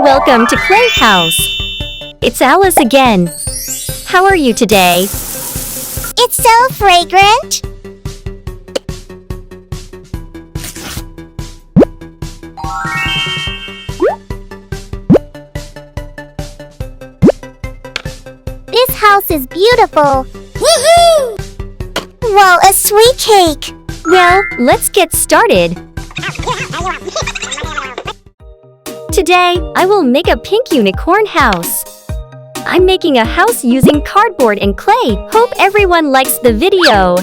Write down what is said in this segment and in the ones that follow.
Welcome to Clay House. It's Alice again. How are you today? It's so fragrant. This house is beautiful. Woohoo! Whoa, a sweet cake. Well, let's get started. Today, I will make a pink unicorn house. I'm making a house using cardboard and clay. Hope everyone likes the video.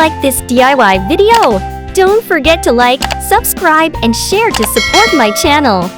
like this DIY video? Don't forget to like, subscribe, and share to support my channel.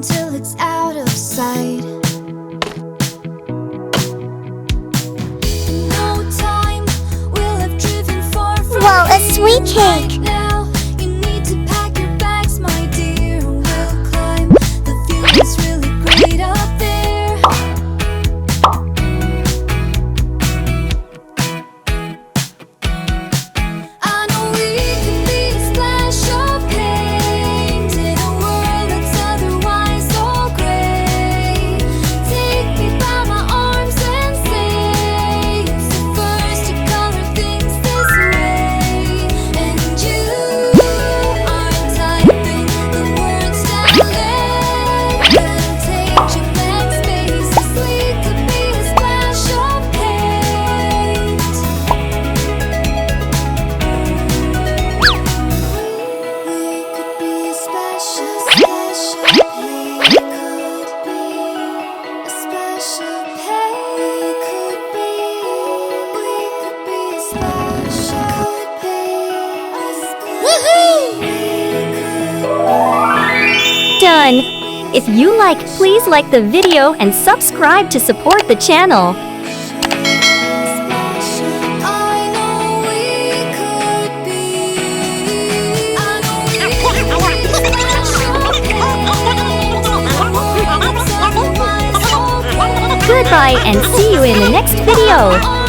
until it's out of sight. In no time, we'll have driven far from Whoa, a here. sweet cake. Right now, you need to pack your bags, my dear. We'll climb. The view is really great up there. I know we can be a splash of paint in a world that's otherwise so gray. Take me by my arms and say it's the first to color things this way. And you are typing the words down there. It'll take your blank spaces. We could be a splash of paint. We could be a splash of paint. We could be a splash of paint. We could be a splash of paint. Woohoo! Done! If you like, please like the video and subscribe to support the channel. I know we could be. I know we could be a splash of paint. Otherwise, Goodbye and see you in the next video.